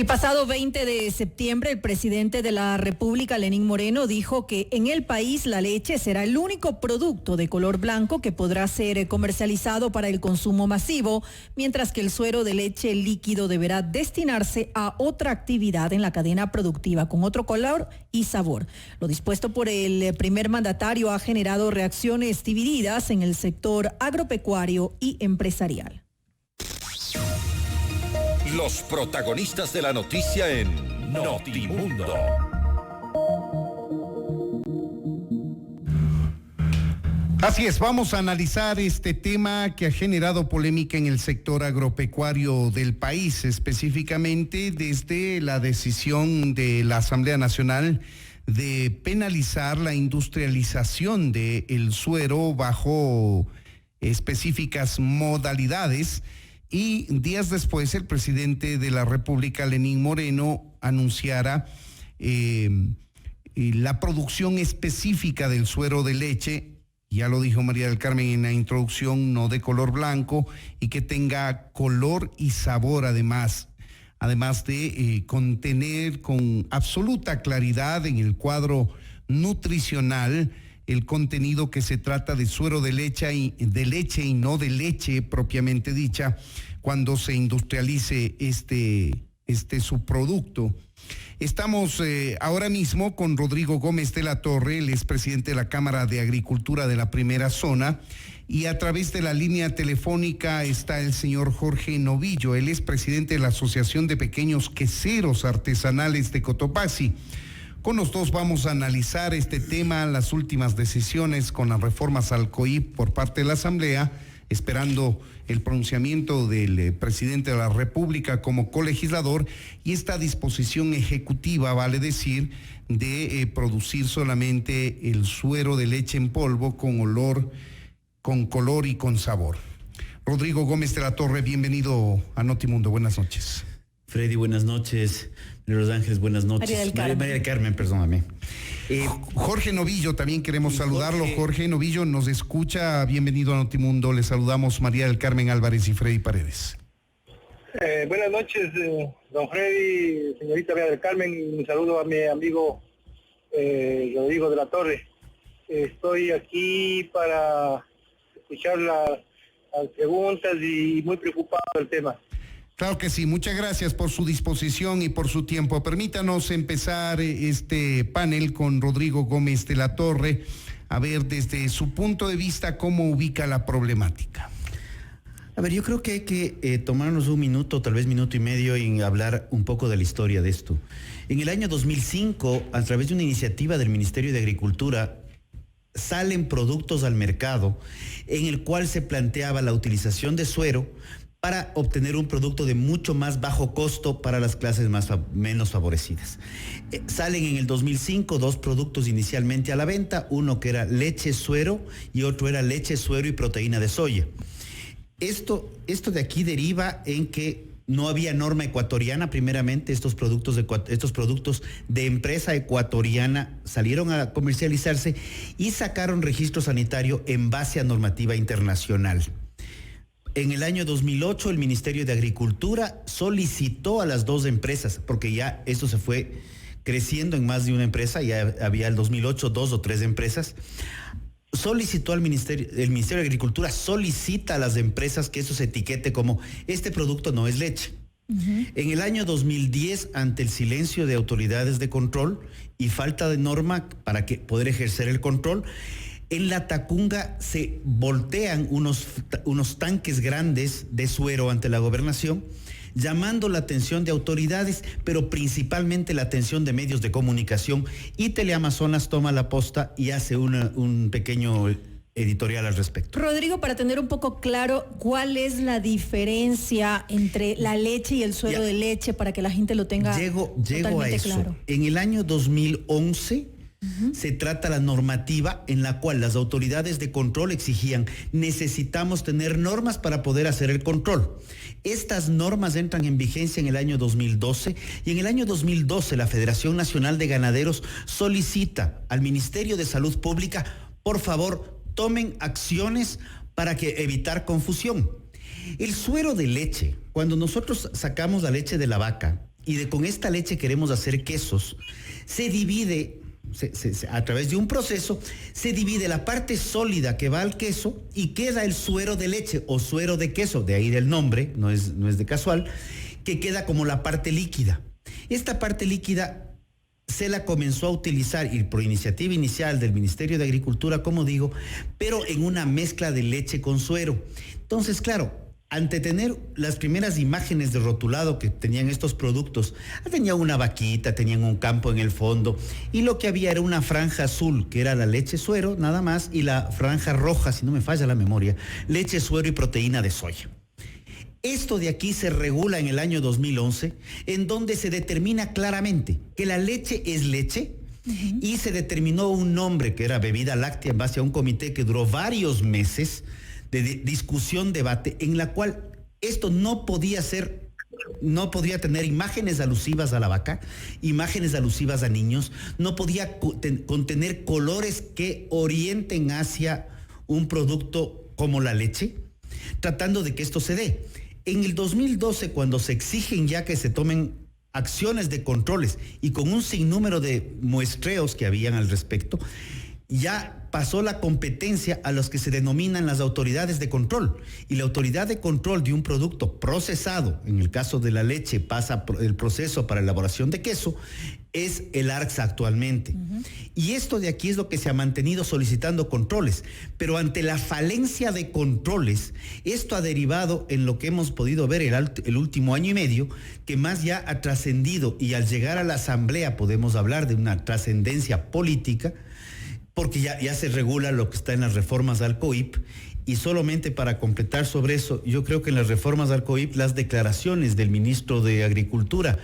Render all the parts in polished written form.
El pasado 20 de septiembre, el presidente de la República, Lenín Moreno, dijo que en el país la leche será el único producto de color blanco que podrá ser comercializado para el consumo masivo, mientras que el suero de leche líquido deberá destinarse a otra actividad en la cadena productiva con otro color y sabor. Lo dispuesto por el primer mandatario ha generado reacciones divididas en el sector agropecuario y empresarial. Los protagonistas de la noticia en Notimundo. Así es, vamos a analizar este tema que ha generado polémica en el sector agropecuario del país, específicamente desde la decisión de la Asamblea Nacional de penalizar la industrialización del suero bajo específicas modalidades. Y días después el presidente de la República, Lenín Moreno, anunciara la producción específica del suero de leche, ya lo dijo María del Carmen en la introducción, no de color blanco, y que tenga color y sabor además de contener con absoluta claridad en el cuadro nutricional el contenido que se trata de suero de leche y no de leche propiamente dicha cuando se industrialice este subproducto. Estamos ahora mismo con Rodrigo Gómez de la Torre, el expresidente de la Cámara de Agricultura de la Primera Zona, y a través de la línea telefónica está el señor Jorge Novillo, él es presidente de la Asociación de Pequeños Queseros Artesanales de Cotopaxi. Con los dos vamos a analizar este tema, las últimas decisiones con las reformas al COIP por parte de la Asamblea, esperando el pronunciamiento del presidente de la República como colegislador y esta disposición ejecutiva, vale decir, de producir solamente el suero de leche en polvo con olor, con color y con sabor. Rodrigo Gómez de la Torre, bienvenido a Notimundo, buenas noches. Freddy, buenas noches. Los Ángeles, buenas noches. María del Carmen, perdóname. Jorge Novillo, también queremos saludarlo. Jorge Novillo nos escucha, bienvenido a Notimundo. Le saludamos María del Carmen Álvarez y Freddy Paredes. Buenas noches, don Freddy, señorita María del Carmen. Un saludo a mi amigo Rodrigo de la Torre. Estoy aquí para escuchar las preguntas y muy preocupado del tema. Claro que sí, muchas gracias por su disposición y por su tiempo. Permítanos empezar este panel con Rodrigo Gómez de la Torre, a ver desde su punto de vista cómo ubica la problemática. A ver, yo creo que hay que tomarnos un minuto, tal vez minuto y medio, en hablar un poco de la historia de esto. En el año 2005, a través de una iniciativa del Ministerio de Agricultura, salen productos al mercado en el cual se planteaba la utilización de suero para obtener un producto de mucho más bajo costo para las clases menos favorecidas. Salen en el 2005 dos productos inicialmente a la venta, uno que era leche suero y otro era leche suero y proteína de soya. Esto de aquí deriva en que no había norma ecuatoriana. Primeramente, estos productos de empresa ecuatoriana salieron a comercializarse y sacaron registro sanitario en base a normativa internacional. En el año 2008, el Ministerio de Agricultura solicitó a las dos empresas, porque ya esto se fue creciendo en más de una empresa, ya había el 2008 2 o 3 empresas, solicitó el Ministerio de Agricultura solicita a las empresas que eso se etiquete como este producto no es leche. Uh-huh. En el año 2010, ante el silencio de autoridades de control y falta de norma para poder ejercer el control, en La Tacunga se voltean unos tanques grandes de suero ante la gobernación, llamando la atención de autoridades, pero principalmente la atención de medios de comunicación, y Teleamazonas toma la posta y hace un pequeño editorial al respecto. Rodrigo, para tener un poco claro, ¿cuál es la diferencia entre la leche y el suero de leche para que la gente lo tenga Llego a eso. Claro? En el año 2011... se trata la normativa en la cual las autoridades de control exigían, necesitamos tener normas para poder hacer el control. Estas normas entran en vigencia en el año 2012 y en el año 2012 la Federación Nacional de Ganaderos solicita al Ministerio de Salud Pública, por favor, tomen acciones para evitar confusión. El suero de leche, cuando nosotros sacamos la leche de la vaca y con esta leche queremos hacer quesos, se divide a través de un proceso, se divide la parte sólida que va al queso y queda el suero de leche o suero de queso, de ahí del nombre, no es de casual, que queda como la parte líquida. Esta parte líquida se la comenzó a utilizar y por iniciativa inicial del Ministerio de Agricultura, como digo, pero en una mezcla de leche con suero. Entonces, claro, ante tener las primeras imágenes de rotulado que tenían estos productos, tenían una vaquita, tenían un campo en el fondo, y lo que había era una franja azul, que era la leche suero, nada más, y la franja roja, si no me falla la memoria, leche suero y proteína de soya. Esto de aquí se regula en el año 2011, en donde se determina claramente que la leche es leche, y se determinó un nombre que era bebida láctea en base a un comité que duró varios meses de discusión, debate, en la cual esto no podía tener imágenes alusivas a la vaca, imágenes alusivas a niños, no podía contener colores que orienten hacia un producto como la leche, tratando de que esto se dé. En el 2012, cuando se exigen ya que se tomen acciones de controles y con un sinnúmero de muestreos que habían al respecto, ya pasó la competencia a los que se denominan las autoridades de control. Y la autoridad de control de un producto procesado, en el caso de la leche pasa el proceso para elaboración de queso, es el ARCSA actualmente. Y esto de aquí es lo que se ha mantenido solicitando controles. Pero ante la falencia de controles, esto ha derivado en lo que hemos podido ver el último año y medio, que más ya ha trascendido, y al llegar a la Asamblea podemos hablar de una trascendencia política, porque ya se regula lo que está en las reformas al COIP. Y solamente para completar sobre eso, yo creo que en las reformas al COIP las declaraciones del ministro de Agricultura,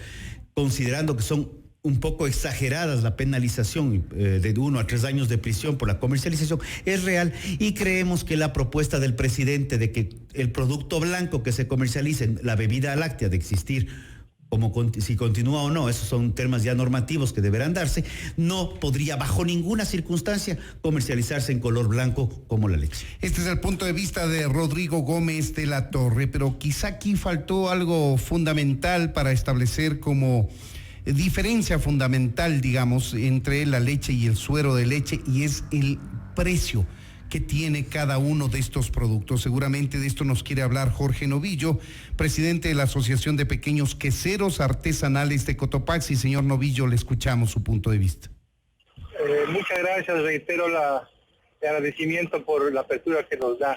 considerando que son un poco exageradas la penalización de 1 a 3 años de prisión por la comercialización, es real, y creemos que la propuesta del presidente de que el producto blanco que se comercialice, la bebida láctea, de existir si continúa o no, esos son temas ya normativos que deberán darse, no podría bajo ninguna circunstancia comercializarse en color blanco como la leche. Este es el punto de vista de Rodrigo Gómez de la Torre, pero quizá aquí faltó algo fundamental para establecer como diferencia fundamental, digamos, entre la leche y el suero de leche, y es el precio que tiene cada uno de estos productos. Seguramente de esto nos quiere hablar Jorge Novillo, presidente de la Asociación de Pequeños Queseros Artesanales de Cotopaxi. Señor Novillo, le escuchamos su punto de vista. Muchas gracias, reitero el agradecimiento por la apertura que nos da,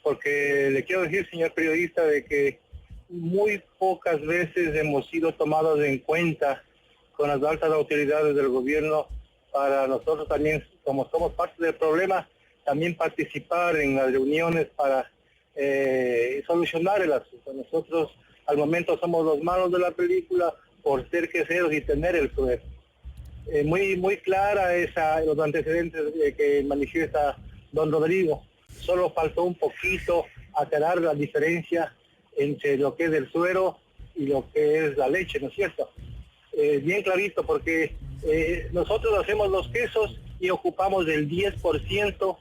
porque le quiero decir, señor periodista, de que muy pocas veces hemos sido tomados en cuenta con las altas autoridades del gobierno para nosotros también, como somos parte del problema, también participar en las reuniones para solucionar el asunto. Nosotros al momento somos los malos de la película por ser queseros y tener el suero. Muy clara los antecedentes que manifiesta don Rodrigo. Solo faltó un poquito aclarar la diferencia entre lo que es el suero y lo que es la leche, ¿no es cierto? Bien clarito, porque nosotros hacemos los quesos y ocupamos el 10%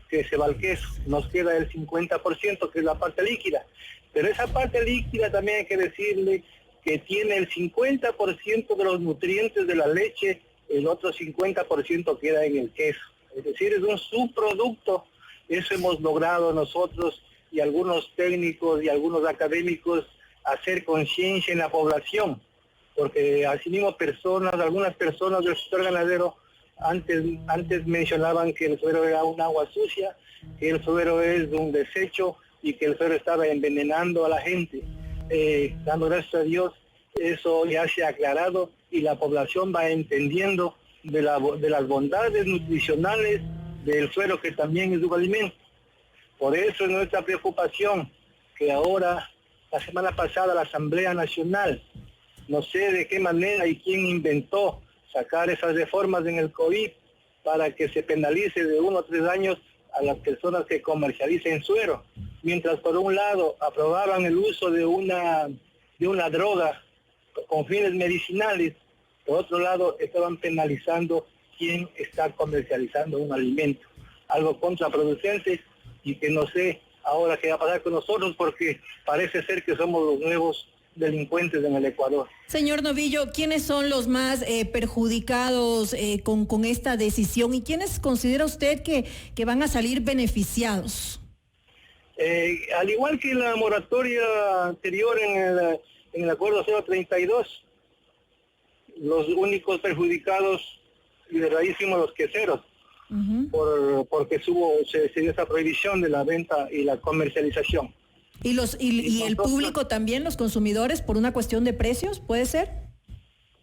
que se va al queso, nos queda el 50% que es la parte líquida, pero esa parte líquida también hay que decirle que tiene el 50% de los nutrientes de la leche, el otro 50% queda en el queso, es decir, es un subproducto. Eso hemos logrado nosotros y algunos técnicos y algunos académicos hacer conciencia en la población, porque asimismo algunas personas del sector ganadero antes mencionaban que el suero era un agua sucia, que el suero es un desecho y que el suero estaba envenenando a la gente. Dando gracias a Dios, eso ya se ha aclarado y la población va entendiendo de las bondades nutricionales del suero, que también es un alimento. Por eso es nuestra preocupación que ahora, la semana pasada, la Asamblea Nacional, no sé de qué manera y quién inventó sacar esas reformas en el COVID para que se penalice de 1 a 3 años a las personas que comercialicen suero, mientras por un lado aprobaban el uso de una droga con fines medicinales, por otro lado estaban penalizando quien está comercializando un alimento, algo contraproducente, y que no sé ahora qué va a pasar con nosotros, porque parece ser que somos los nuevos delincuentes en el Ecuador. Señor Novillo, ¿quiénes son los más perjudicados con esta decisión y quiénes considera usted que van a salir beneficiados? Al igual que la moratoria anterior en el acuerdo 032, los únicos perjudicados y de raíz fuimos los queseros, porque se dio esa prohibición de la venta y la comercialización. ¿Y el público también, los consumidores, por una cuestión de precios, puede ser?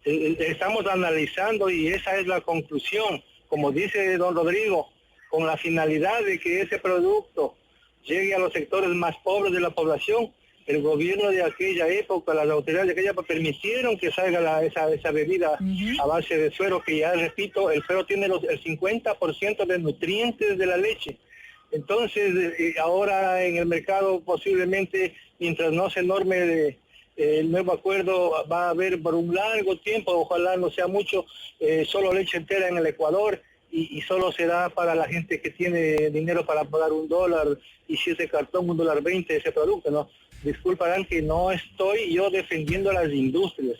Estamos analizando y esa es la conclusión, como dice don Rodrigo, con la finalidad de que ese producto llegue a los sectores más pobres de la población. El gobierno de aquella época, las autoridades de aquella época permitieron que salga esa bebida a base de suero, que ya repito, el suero tiene el 50% de nutrientes de la leche. Entonces, ahora en el mercado posiblemente, mientras no se norme el nuevo acuerdo, va a haber por un largo tiempo, ojalá no sea mucho, solo leche entera en el Ecuador, y solo será para la gente que tiene dinero para pagar $1, y si ese cartón $1.20 ese producto, ¿no? Disculparán que no estoy yo defendiendo a las industrias,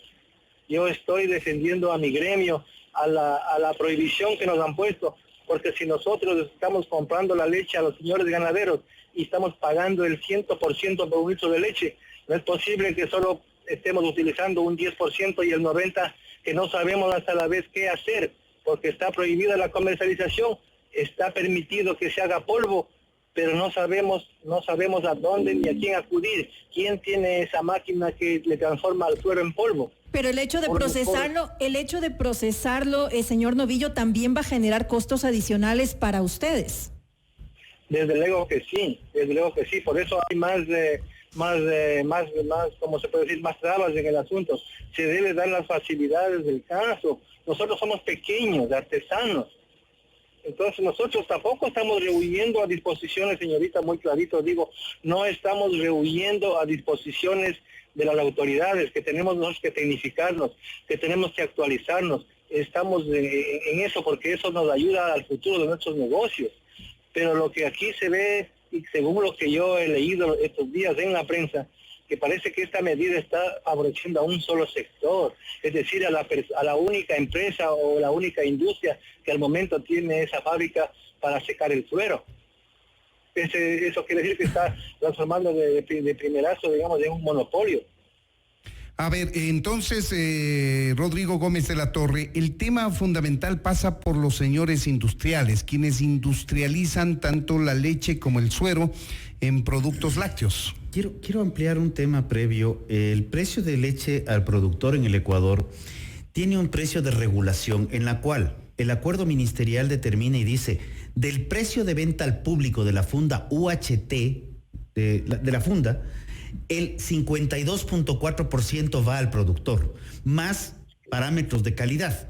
yo estoy defendiendo a mi gremio, a la prohibición que nos han puesto, porque si nosotros estamos comprando la leche a los señores ganaderos y estamos pagando el 100% por un litro de leche, no es posible que solo estemos utilizando un 10% y el 90% que no sabemos hasta la vez qué hacer, porque está prohibida la comercialización, está permitido que se haga polvo, pero no sabemos a dónde ni a quién acudir. ¿Quién tiene esa máquina que le transforma el suero en polvo? Pero el hecho de procesarlo, señor Novillo, también va a generar costos adicionales para ustedes. Desde luego que sí. Por eso hay más, ¿cómo se puede decir? Más trabas en el asunto. Se debe dar las facilidades del caso. Nosotros somos pequeños, artesanos. Entonces nosotros tampoco estamos rehuyendo a disposiciones, señorita, muy clarito digo, no estamos rehuyendo a disposiciones de las autoridades, que tenemos nosotros que tecnificarnos, que tenemos que actualizarnos. Estamos en eso porque eso nos ayuda al futuro de nuestros negocios. Pero lo que aquí se ve, y según lo que yo he leído estos días en la prensa, que parece que esta medida está favoreciendo a un solo sector, es decir, a la única empresa o la única industria que al momento tiene esa fábrica para secar el suero. Eso quiere decir que está transformando de primerazo, digamos, en un monopolio. A ver, entonces, Rodrigo Gómez de la Torre, el tema fundamental pasa por los señores industriales, quienes industrializan tanto la leche como el suero en productos lácteos. Quiero ampliar un tema previo. El precio de leche al productor en el Ecuador tiene un precio de regulación en la cual el acuerdo ministerial determina y dice, del precio de venta al público de la funda UHT, de la funda, el 52.4% va al productor, más parámetros de calidad.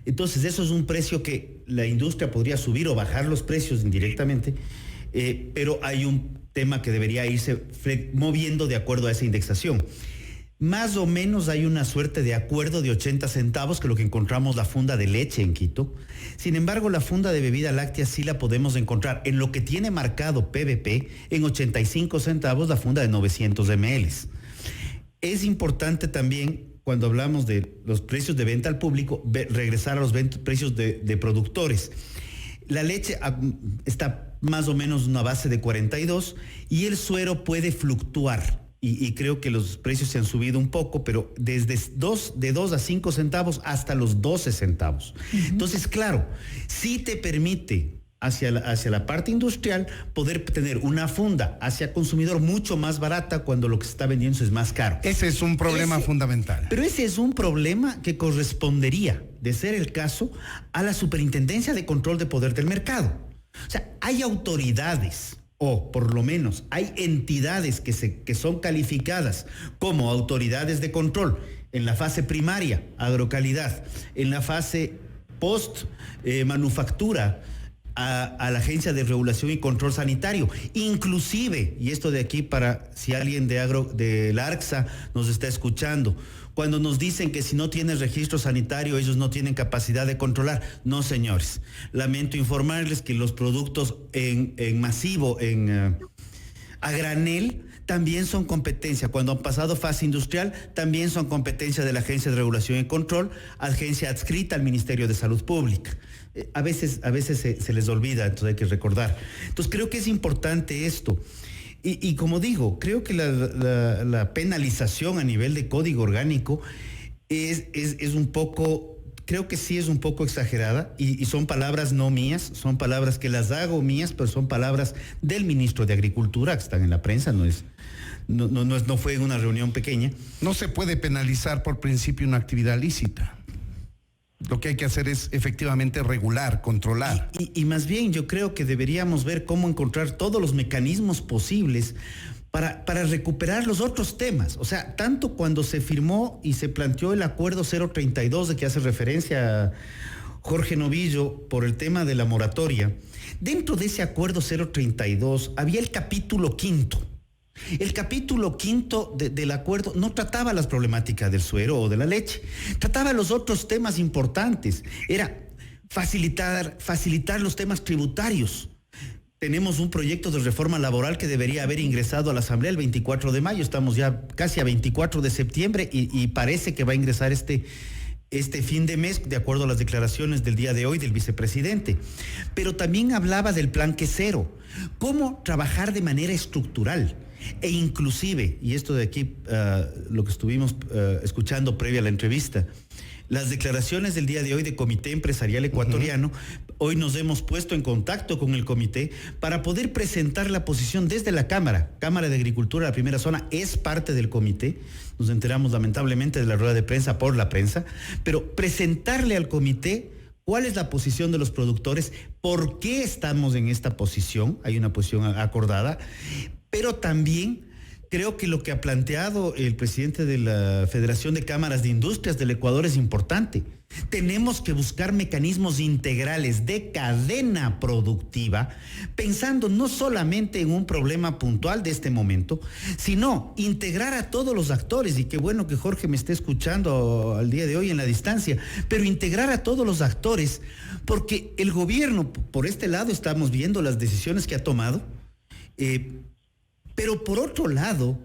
Entonces, eso es un precio que la industria podría subir o bajar los precios indirectamente, pero hay un tema que debería irse moviendo de acuerdo a esa indexación. Más o menos hay una suerte de acuerdo de 80 centavos, que es lo que encontramos la funda de leche en Quito. Sin embargo, la funda de bebida láctea sí la podemos encontrar en lo que tiene marcado PVP en 85 centavos la funda de 900 ml. Es importante también, cuando hablamos de los precios de venta al público, regresar a los precios de productores. La leche está más o menos en una base de 42 y el suero puede fluctuar. Y creo que los precios se han subido un poco, pero desde de 2 a 5 centavos hasta los 12 centavos. Entonces, claro, sí te permite hacia la parte industrial poder tener una funda hacia consumidor mucho más barata cuando lo que se está vendiendo es más caro. Ese es un problema fundamental. Pero ese es un problema que correspondería, de ser el caso, a la Superintendencia de Control de Poder del Mercado. O sea, hay autoridades, o por lo menos hay entidades que son calificadas como autoridades de control en la fase primaria, agrocalidad, en la fase post manufactura, a la Agencia de Regulación y Control Sanitario, inclusive, y esto de aquí para si alguien de la ARCSA nos está escuchando, cuando nos dicen que si no tienes registro sanitario ellos no tienen capacidad de controlar. No, señores, lamento informarles que los productos en masivo, a granel, también son competencia. Cuando han pasado fase industrial, también son competencia de la Agencia de Regulación y Control, agencia adscrita al Ministerio de Salud Pública. A veces se les olvida, entonces hay que recordar. Entonces creo que es importante esto. Y como digo, creo que la penalización a nivel de código orgánico es un poco, creo que sí es un poco exagerada, y son palabras no mías, son palabras que las hago mías, pero son palabras del ministro de Agricultura, que están en la prensa, no fue en una reunión pequeña. No se puede penalizar por principio una actividad lícita. Lo que hay que hacer es efectivamente regular, controlar. Y más bien yo creo que deberíamos ver cómo encontrar todos los mecanismos posibles para recuperar los otros temas. O sea, tanto cuando se firmó y se planteó el acuerdo 032 de que hace referencia a Jorge Novillo por el tema de la moratoria, dentro de ese acuerdo 032 había el capítulo 5. El capítulo 5 del acuerdo no trataba las problemáticas del suero o de la leche, trataba los otros temas importantes. Era facilitar los temas tributarios. Tenemos un proyecto de reforma laboral que debería haber ingresado a la Asamblea el 24 de mayo, estamos ya casi a 24 de septiembre y parece que va a ingresar este fin de mes, de acuerdo a las declaraciones del día de hoy del vicepresidente. Pero también hablaba del plan quesero, cómo trabajar de manera estructural. E inclusive, y esto de aquí, lo que estuvimos escuchando previa a la entrevista, las declaraciones del día de hoy del Comité Empresarial Ecuatoriano, hoy nos hemos puesto en contacto con el comité para poder presentar la posición desde la Cámara de Agricultura, la primera zona, es parte del comité, nos enteramos lamentablemente de la rueda de prensa por la prensa, pero presentarle al comité cuál es la posición de los productores, por qué estamos en esta posición, hay una posición acordada, pero también creo que lo que ha planteado el presidente de la Federación de Cámaras de Industrias del Ecuador es importante. Tenemos que buscar mecanismos integrales de cadena productiva, pensando no solamente en un problema puntual de este momento, sino integrar a todos los actores, y qué bueno que Jorge me esté escuchando al día de hoy en la distancia, pero integrar a todos los actores, porque el gobierno, por este lado estamos viendo las decisiones que ha tomado, pero por otro lado,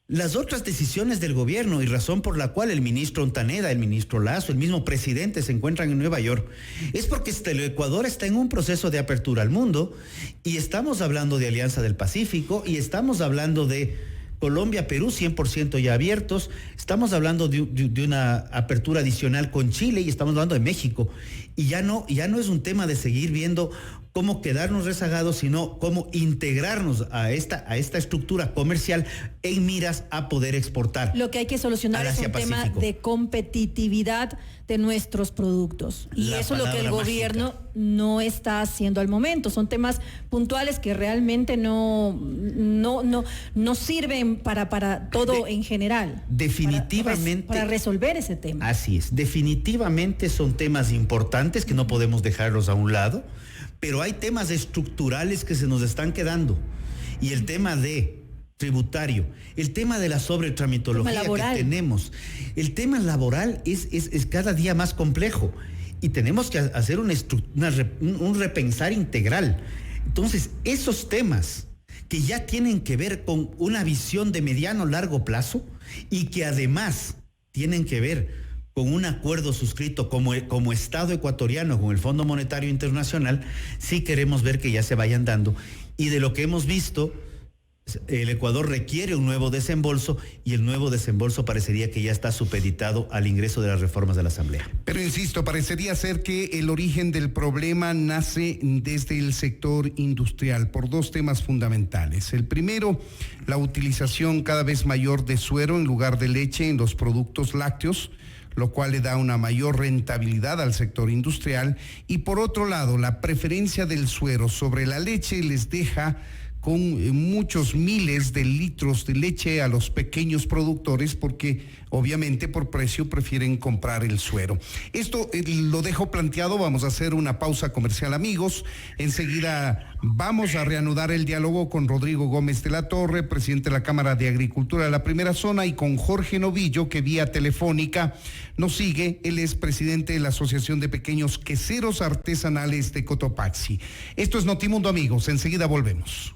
las otras decisiones del gobierno, y razón por la cual el ministro Ontaneda, el ministro Lazo, el mismo presidente se encuentran en Nueva York, es porque el Ecuador está en un proceso de apertura al mundo, y estamos hablando de Alianza del Pacífico, y estamos hablando de Colombia, Perú 100% ya abiertos, estamos hablando de una apertura adicional con Chile, y estamos hablando de México, y ya no es un tema de seguir viendo cómo quedarnos rezagados, sino cómo integrarnos a esta estructura comercial en miras a poder exportar. Lo que hay que solucionar es un tema de competitividad de nuestros productos. Y eso es lo que el gobierno no está haciendo al momento. Son temas puntuales que realmente no sirven para todo en general. Definitivamente. Para resolver ese tema. Así es. Definitivamente son temas importantes que no podemos dejarlos a un lado. Pero hay temas estructurales que se nos están quedando. Y el tema de tributario, el tema de la sobretramitología que tenemos, el tema laboral es cada día más complejo. Y tenemos que hacer un repensar integral. Entonces, esos temas que ya tienen que ver con una visión de mediano largo plazo y que además tienen que ver con un acuerdo suscrito como Estado ecuatoriano con el Fondo Monetario Internacional, sí queremos ver que ya se vayan dando. Y de lo que hemos visto, el Ecuador requiere un nuevo desembolso, y el nuevo desembolso parecería que ya está supeditado al ingreso de las reformas de la Asamblea. Pero insisto, parecería ser que el origen del problema nace desde el sector industrial por dos temas fundamentales. El primero, la utilización cada vez mayor de suero en lugar de leche en los productos lácteos, lo cual le da una mayor rentabilidad al sector industrial, y por otro lado, la preferencia del suero sobre la leche les deja con muchos miles de litros de leche a los pequeños productores, porque obviamente por precio prefieren comprar el suero. Esto lo dejo planteado. Vamos a hacer una pausa comercial, amigos. Enseguida vamos a reanudar el diálogo con Rodrigo Gómez de la Torre, presidente de la Cámara de Agricultura de la Primera Zona, y con Jorge Novillo, que vía telefónica nos sigue. Él es presidente de la Asociación de Pequeños Queseros Artesanales de Cotopaxi. Esto es Notimundo, amigos. Enseguida volvemos.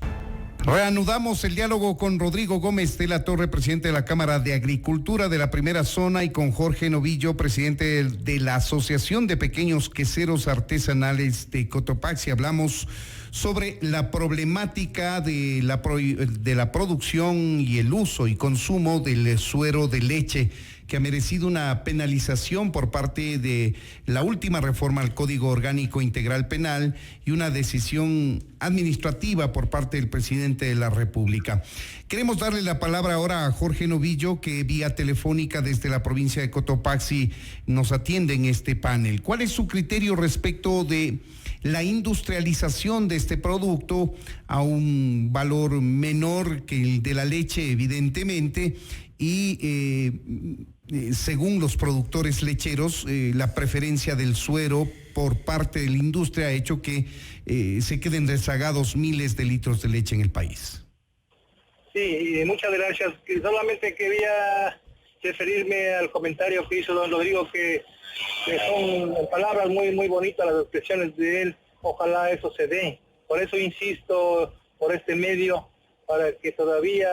Reanudamos el diálogo con Rodrigo Gómez de la Torre, presidente de la Cámara de Agricultura de la Primera Zona, y con Jorge Novillo, presidente de la Asociación de Pequeños Queseros Artesanales de Cotopaxi. Hablamos sobre la problemática de la producción y el uso y consumo del suero de leche, que ha merecido una penalización por parte de la última reforma al Código Orgánico Integral Penal y una decisión administrativa por parte del presidente de la República. Queremos darle la palabra ahora a Jorge Novillo, que vía telefónica desde la provincia de Cotopaxi nos atiende en este panel. ¿Cuál es su criterio respecto de la industrialización de este producto a un valor menor que el de la leche, evidentemente, y según los productores lecheros, la preferencia del suero por parte de la industria ha hecho que se queden rezagados miles de litros de leche en el país? Sí, muchas gracias. Solamente quería referirme al comentario que hizo don Rodrigo, que son palabras muy bonitas las expresiones de él. Ojalá eso se dé. Por eso insisto por este medio, para que todavía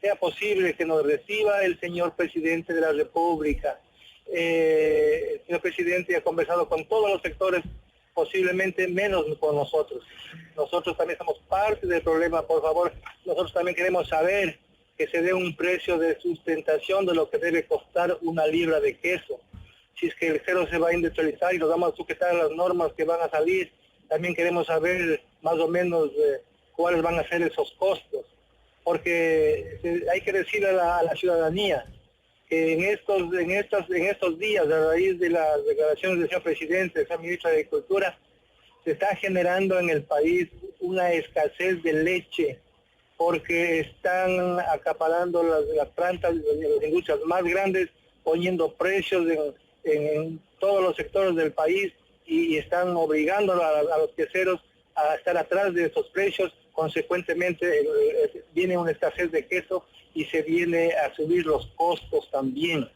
sea posible que nos reciba el señor presidente de la República. El señor presidente ha conversado con todos los sectores, posiblemente menos con nosotros. Nosotros también somos parte del problema, por favor. Nosotros también queremos saber que se dé un precio de sustentación de lo que debe costar una libra de queso. Si es que el queso se va a industrializar y nos vamos a sujetar a las normas que van a salir, también queremos saber más o menos cuáles van a ser esos costos. Porque hay que decirle a la ciudadanía que en estos días, a raíz de las declaraciones del señor presidente, del señor ministro de Agricultura, se está generando en el país una escasez de leche, porque están acaparando las plantas de las industrias más grandes, poniendo precios en todos los sectores del país, y están obligando a los queseros a estar atrás de esos precios. Consecuentemente viene una escasez de queso y se viene a subir los costos también.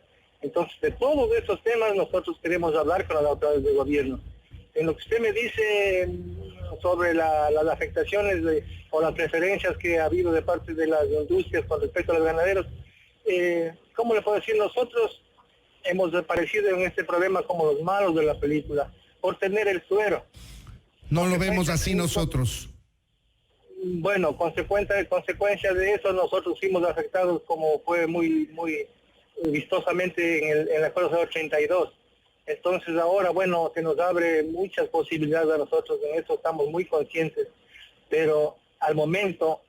Entonces, de todos esos temas nosotros queremos hablar con las autoridades del gobierno. En lo que usted me dice sobre las afectaciones o las preferencias que ha habido de parte de las industrias con respecto a los ganaderos, ¿cómo le puedo decir? Nosotros hemos aparecido en este problema como los malos de la película, por tener el suero. No lo vemos así nosotros. Bueno, consecuencia de eso, nosotros fuimos afectados, como fue muy vistosamente en el acuerdo 082. Entonces ahora, bueno, se nos abre muchas posibilidades a nosotros, en eso estamos muy conscientes, pero al momento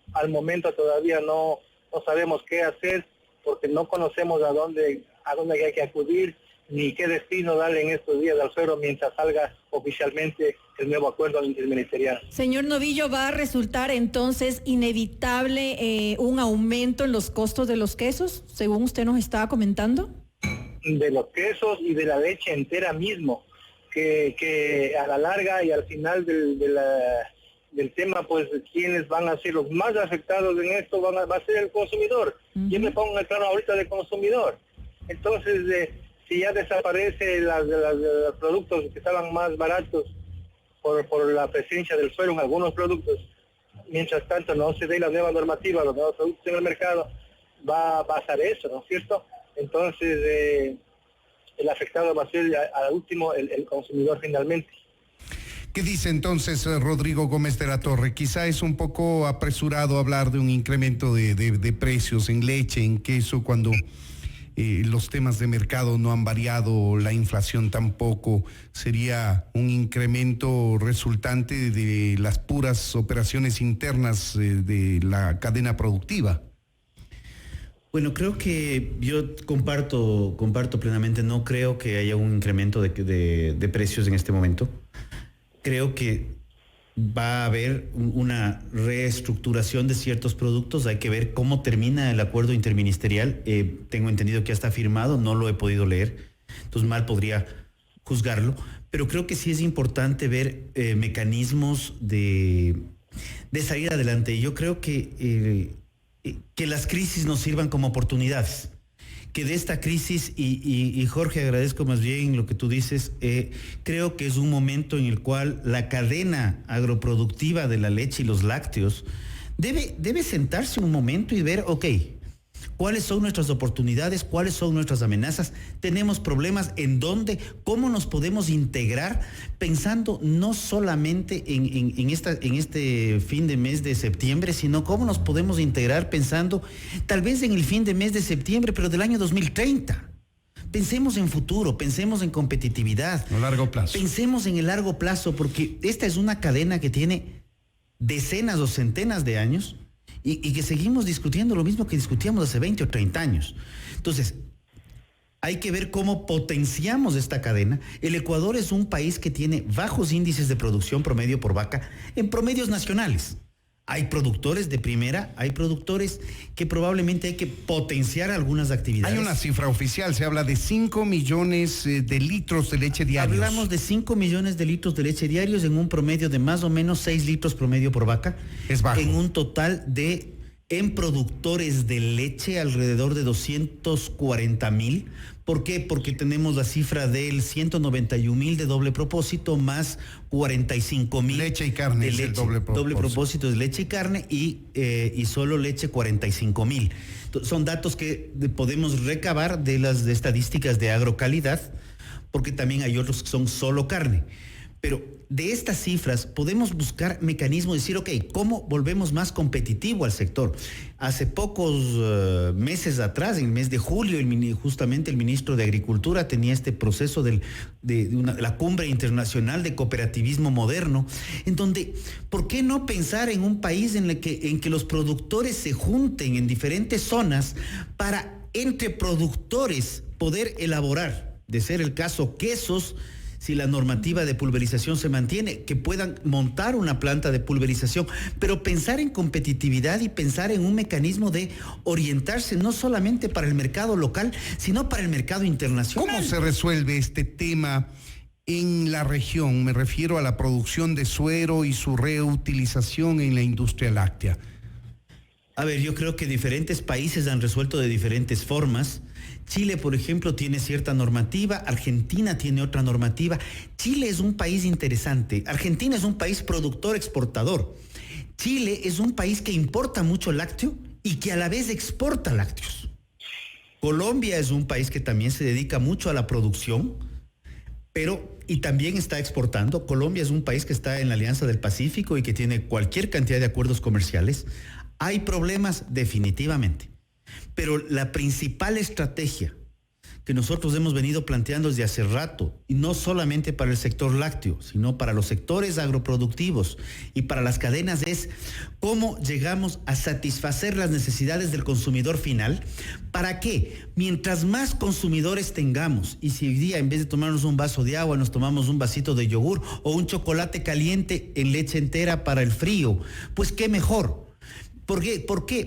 todavía no sabemos qué hacer, porque no conocemos a dónde hay que acudir, ni qué destino darle en estos días al suero mientras salga oficialmente el nuevo acuerdo interministerial. Señor Novillo, ¿va a resultar entonces inevitable un aumento en los costos de los quesos, según usted nos estaba comentando? De los quesos y de la leche entera mismo, que a la larga y al final del tema, pues quienes van a ser los más afectados en esto va a ser el consumidor. Yo me pongo en el plano ahorita del consumidor. Entonces, si ya desaparece los productos que estaban más baratos por la presencia del suero en algunos productos, mientras tanto no se dé la nueva normativa, los nuevos productos en el mercado, va a pasar eso, ¿no es cierto? Entonces, el afectado va a ser al último el consumidor finalmente. ¿Qué dice entonces Rodrigo Gómez de la Torre? Quizá es un poco apresurado hablar de un incremento de precios en leche, en queso, cuando los temas de mercado no han variado, la inflación tampoco. Sería un incremento resultante de las puras operaciones internas de la cadena productiva. Bueno, creo que yo comparto plenamente, no creo que haya un incremento de precios en este momento. Creo que va a haber una reestructuración de ciertos productos. Hay que ver cómo termina el acuerdo interministerial. Tengo entendido que ya está firmado, no lo he podido leer, entonces mal podría juzgarlo, pero creo que sí es importante ver mecanismos de salir adelante. Yo creo que las crisis nos sirvan como oportunidades, que de esta crisis, y Jorge, agradezco más bien lo que tú dices, creo que es un momento en el cual la cadena agroproductiva de la leche y los lácteos debe sentarse un momento y ver, ok, ¿cuáles son nuestras oportunidades? ¿Cuáles son nuestras amenazas? ¿Tenemos problemas? ¿En dónde? ¿Cómo nos podemos integrar? Pensando no solamente en este fin de mes de septiembre, sino cómo nos podemos integrar pensando tal vez en el fin de mes de septiembre, pero del año 2030. Pensemos en futuro, pensemos en competitividad. A largo plazo. Pensemos en el largo plazo, porque esta es una cadena que tiene decenas o centenas de años y que seguimos discutiendo lo mismo que discutíamos hace 20 o 30 años. Entonces, hay que ver cómo potenciamos esta cadena. El Ecuador es un país que tiene bajos índices de producción promedio por vaca en promedios nacionales. Hay productores de primera, hay productores que probablemente hay que potenciar algunas actividades. Hay una cifra oficial, se habla de 5 millones de litros de leche diarios. Hablamos de 5 millones de litros de leche diarios en un promedio de más o menos 6 litros promedio por vaca. Es bajo. En un total de, en productores de leche, alrededor de 240,000. ¿Por qué? Porque tenemos la cifra del 191,000 de doble propósito más 45,000 leche y carne de es leche. el doble propósito. Doble propósito es leche y carne y solo leche 45,000. Son datos que podemos recabar de las estadísticas de agrocalidad, porque también hay otros que son solo carne. Pero de estas cifras podemos buscar mecanismos, decir, ok, ¿cómo volvemos más competitivo al sector? Hace pocos meses atrás, en el mes de julio, justamente el ministro de Agricultura tenía este proceso de la Cumbre Internacional de Cooperativismo Moderno, en donde, ¿por qué no pensar en un país en que los productores se junten en diferentes zonas para, entre productores, poder elaborar, de ser el caso, quesos, si la normativa de pulverización se mantiene, que puedan montar una planta de pulverización, pero pensar en competitividad y pensar en un mecanismo de orientarse no solamente para el mercado local, sino para el mercado internacional. ¿Cómo se resuelve este tema en la región? Me refiero a la producción de suero y su reutilización en la industria láctea. A ver, yo creo que diferentes países han resuelto de diferentes formas. Chile, por ejemplo, tiene cierta normativa, Argentina tiene otra normativa. Chile es un país interesante. Argentina es un país productor-exportador. Chile es un país que importa mucho lácteo y que a la vez exporta lácteos. Colombia es un país que también se dedica mucho a la producción, y también está exportando. Colombia es un país que está en la Alianza del Pacífico y que tiene cualquier cantidad de acuerdos comerciales. Hay problemas, definitivamente. Pero la principal estrategia que nosotros hemos venido planteando desde hace rato, y no solamente para el sector lácteo, sino para los sectores agroproductivos y para las cadenas, es cómo llegamos a satisfacer las necesidades del consumidor final. ¿Para qué? Mientras más consumidores tengamos, y si hoy día en vez de tomarnos un vaso de agua nos tomamos un vasito de yogur o un chocolate caliente en leche entera para el frío, pues qué mejor. ¿Por qué?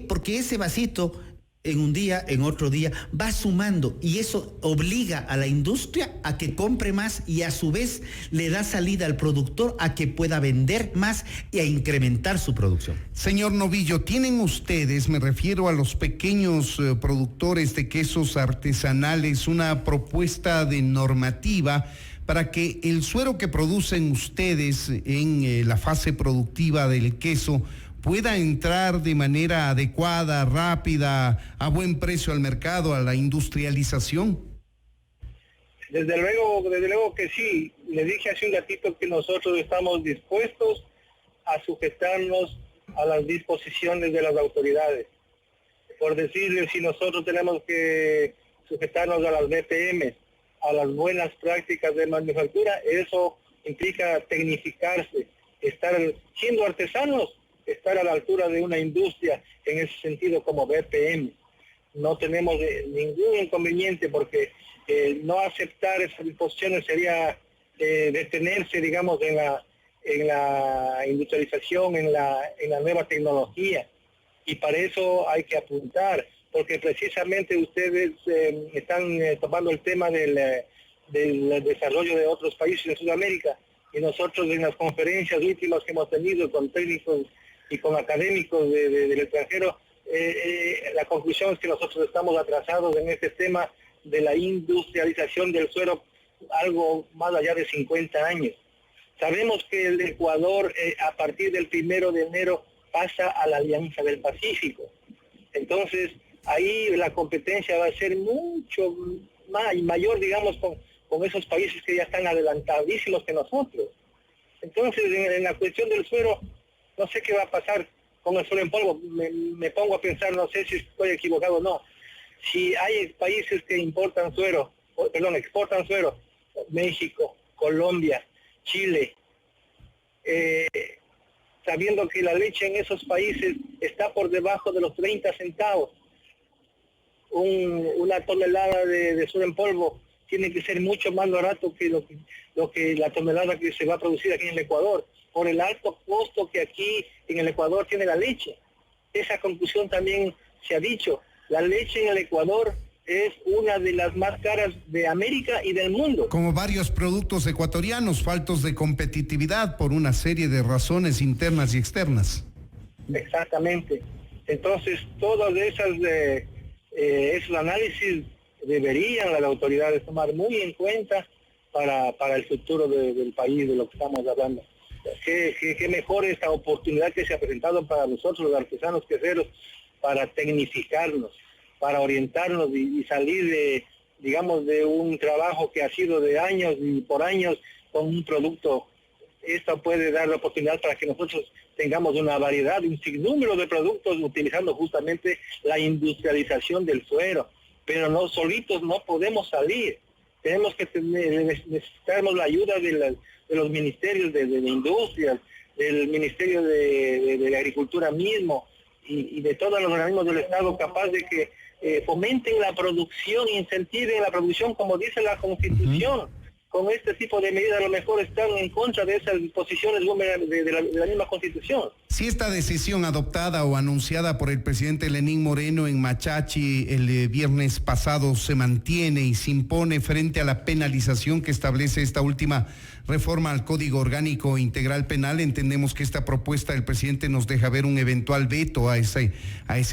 Porque ese vasito en un día, en otro día, va sumando, y eso obliga a la industria a que compre más y a su vez le da salida al productor a que pueda vender más y a incrementar su producción. Señor Novillo, ¿tienen ustedes, me refiero a los pequeños productores de quesos artesanales, una propuesta de normativa para que el suero que producen ustedes en la fase productiva del queso pueda entrar de manera adecuada, rápida, a buen precio al mercado, a la industrialización? Desde luego que sí. Le dije hace un ratito que nosotros estamos dispuestos a sujetarnos a las disposiciones de las autoridades. Por decirle, si nosotros tenemos que sujetarnos a las BPM, a las buenas prácticas de manufactura, eso implica tecnificarse, estar siendo artesanos, estar a la altura de una industria en ese sentido como BPM. No tenemos ningún inconveniente, porque no aceptar esas disposiciones sería detenerse, digamos, en la industrialización, en la nueva tecnología. Y para eso hay que apuntar, porque precisamente ustedes están tomando el tema del desarrollo de otros países de Sudamérica, y nosotros en las conferencias últimas que hemos tenido con técnicos y con académicos del extranjero, la conclusión es que nosotros estamos atrasados en este tema de la industrialización del suero, algo más allá de 50 años. Sabemos que el Ecuador, a partir del 1 de enero, pasa a la Alianza del Pacífico. Entonces, ahí la competencia va a ser mucho mayor, digamos, con esos países que ya están adelantadísimos que nosotros. Entonces, en la cuestión del suero, no sé qué va a pasar con el suero en polvo. Me pongo a pensar, no sé si estoy equivocado o no. Si hay países que exportan suero, México, Colombia, Chile, sabiendo que la leche en esos países está por debajo de los 30 centavos, una tonelada de suero en polvo tiene que ser mucho más barato que lo que la tonelada que se va a producir aquí en el Ecuador, por el alto costo que aquí en el Ecuador tiene la leche. Esa conclusión también se ha dicho. La leche en el Ecuador es una de las más caras de América y del mundo. Como varios productos ecuatorianos, faltos de competitividad por una serie de razones internas y externas. Exactamente. Entonces, todas esos análisis deberían las autoridades tomar muy en cuenta para el futuro del país, de lo que estamos hablando. Qué mejor esta oportunidad que se ha presentado para nosotros, los artesanos queseros, para tecnificarnos, para orientarnos y salir de un trabajo que ha sido de años y por años con un producto. Esto puede dar la oportunidad para que nosotros tengamos una variedad, un sinnúmero de productos utilizando justamente la industrialización del suero. Pero no solitos no podemos salir. Tenemos que necesitamos la ayuda de los ministerios de industria, del Ministerio de Agricultura mismo y de todos los organismos del Estado capaz de que fomenten la producción, incentiven la producción como dice la Constitución. Con este tipo de medidas a lo mejor están en contra de esas disposiciones de la misma Constitución. Si esta decisión adoptada o anunciada por el presidente Lenín Moreno en Machachi el viernes pasado se mantiene y se impone frente a la penalización que establece esta última reforma al Código Orgánico Integral Penal, entendemos que esta propuesta del presidente nos deja ver un eventual veto a ese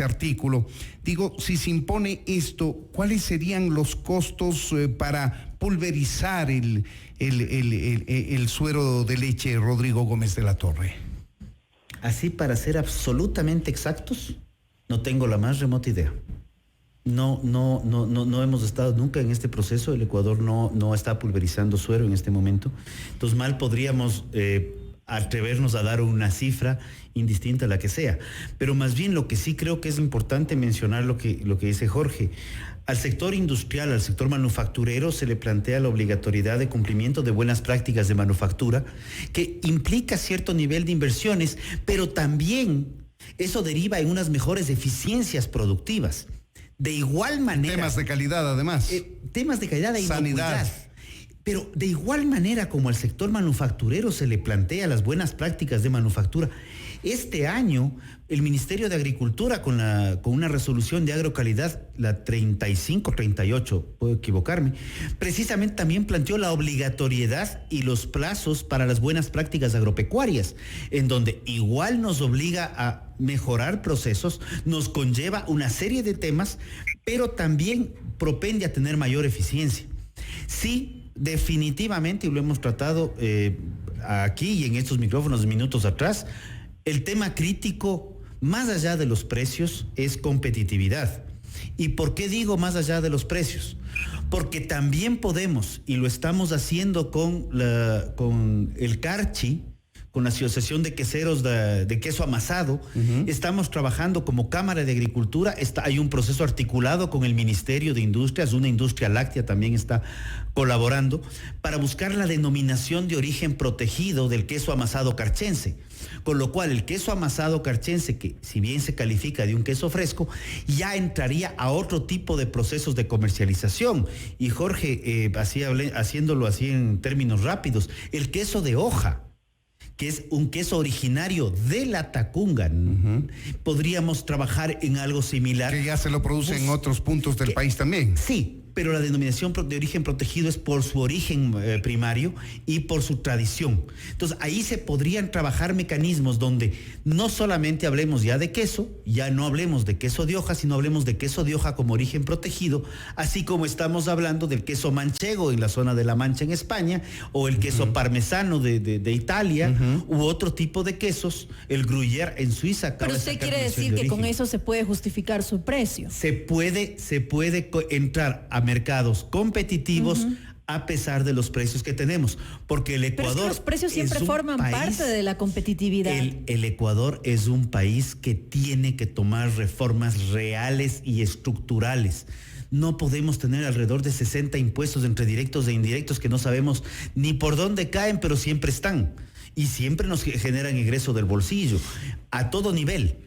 artículo. Digo, si se impone esto, ¿cuáles serían los costos para pulverizar el suero de leche, Rodrigo Gómez de la Torre? Así, para ser absolutamente exactos, no tengo la más remota idea. No hemos estado nunca en este proceso. El Ecuador no está pulverizando suero en este momento. Entonces, mal podríamos atrevernos a dar una cifra indistinta a la que sea. Pero más bien lo que sí creo que es importante mencionar lo que dice Jorge. Al sector industrial, al sector manufacturero, se le plantea la obligatoriedad de cumplimiento de buenas prácticas de manufactura, que implica cierto nivel de inversiones, pero también eso deriva en unas mejores eficiencias productivas. De igual manera... Temas de calidad, además. Temas de calidad e sanidad. Inocuidad. Pero de igual manera como al sector manufacturero se le plantea las buenas prácticas de manufactura, este año el Ministerio de Agricultura con una resolución de agrocalidad, la 3538, puedo equivocarme, precisamente también planteó la obligatoriedad y los plazos para las buenas prácticas agropecuarias, en donde igual nos obliga a mejorar procesos, nos conlleva una serie de temas, pero también propende a tener mayor eficiencia. Sí, definitivamente, y lo hemos tratado aquí y en estos micrófonos minutos atrás, el tema crítico, más allá de los precios, es competitividad. ¿Y por qué digo más allá de los precios? Porque también podemos, y lo estamos haciendo con el Carchi, con la Asociación de Queseros de Queso Amasado, estamos trabajando como Cámara de Agricultura, hay un proceso articulado con el Ministerio de Industrias, una industria láctea también está colaborando, para buscar la denominación de origen protegido del queso amasado carchense. Con lo cual el queso amasado carchense, que si bien se califica de un queso fresco, ya entraría a otro tipo de procesos de comercialización. Y Jorge, haciéndolo así en términos rápidos, el queso de hoja, que es un queso originario de la Tacunga, podríamos trabajar en algo similar. Que ya se lo produce en otros puntos del país también. Sí, pero la denominación de origen protegido es por su origen primario y por su tradición. Entonces ahí se podrían trabajar mecanismos donde no solamente hablemos ya de queso, ya no hablemos de queso de hoja, sino hablemos de queso de hoja como origen protegido, así como estamos hablando del queso manchego en la zona de La Mancha en España, o el queso parmesano de Italia, u otro tipo de quesos, el Gruyère en Suiza. Pero usted quiere decir que con eso se puede justificar su precio. Se puede entrar a mercados competitivos a pesar de los precios que tenemos, porque el Ecuador... Pero es que los precios siempre forman parte de la competitividad. El Ecuador es un país que tiene que tomar reformas reales y estructurales. No podemos tener alrededor de 60 impuestos entre directos e indirectos que no sabemos ni por dónde caen, pero siempre están. Y siempre nos generan ingreso del bolsillo, a todo nivel.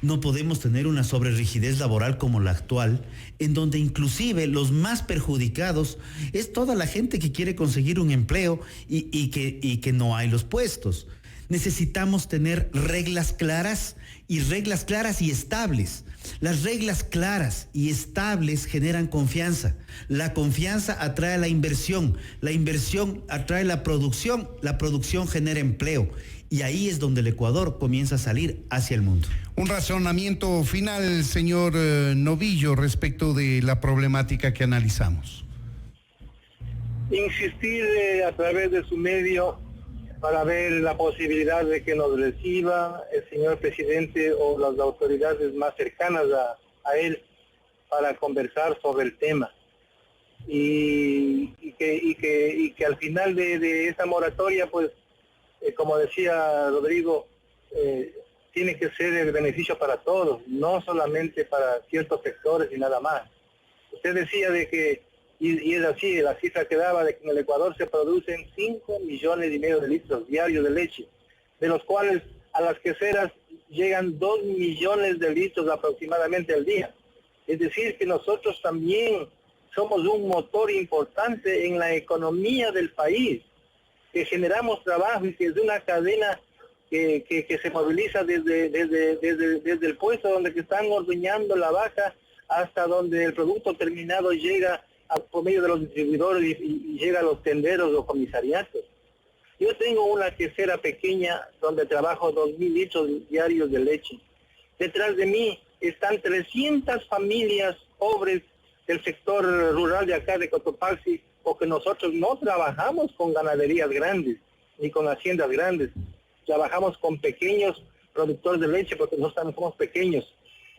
No podemos tener una sobrerrigidez laboral como la actual, en donde inclusive los más perjudicados es toda la gente que quiere conseguir un empleo y que no hay los puestos. Necesitamos tener reglas claras y estables. Las reglas claras y estables generan confianza. La confianza atrae la inversión atrae la producción genera empleo. Y ahí es donde el Ecuador comienza a salir hacia el mundo. Un razonamiento final, señor Novillo, respecto de la problemática que analizamos. Insistir a través de su medio para ver la posibilidad de que nos reciba el señor presidente o las autoridades más cercanas a él para conversar sobre el tema. Y que al final de esa moratoria, pues, como decía Rodrigo, tiene que ser el beneficio para todos, no solamente para ciertos sectores y nada más. Usted decía de que, y es así, la cifra que daba de que en el Ecuador se producen 5,5 millones de litros diarios de leche, de los cuales a las queseras llegan 2 millones de litros aproximadamente al día. Es decir, que nosotros también somos un motor importante en la economía del país, que generamos trabajo y que es una cadena que se moviliza desde el puesto donde que están ordeñando la vaca hasta donde el producto terminado llega por medio de los distribuidores y llega a los tenderos o comisariatos. Yo tengo una quesera pequeña donde trabajo 2,000 litros diarios de leche. Detrás de mí están 300 familias pobres del sector rural de acá de Cotopaxi, porque nosotros no trabajamos con ganaderías grandes ni con haciendas grandes. Trabajamos con pequeños productores de leche porque no somos pequeños.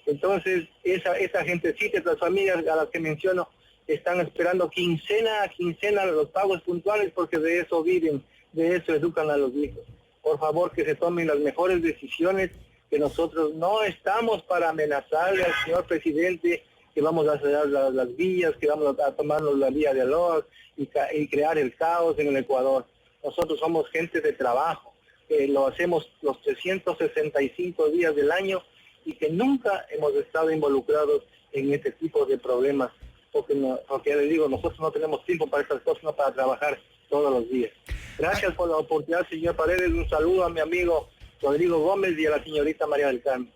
Entonces, esa gentecita, estas familias a las que menciono, están esperando quincena a quincena los pagos puntuales porque de eso viven, de eso educan a los hijos. Por favor, que se tomen las mejores decisiones, que nosotros no estamos para amenazarle al señor presidente que vamos a cerrar las vías, que vamos a tomarnos la vía de Aloha y crear el caos en el Ecuador. Nosotros somos gente de trabajo, lo hacemos los 365 días del año y que nunca hemos estado involucrados en este tipo de problemas, porque ya les digo, nosotros no tenemos tiempo para estas cosas, no para trabajar todos los días. Gracias por la oportunidad, señor Paredes. Un saludo a mi amigo Rodrigo Gómez y a la señorita María del Carmen.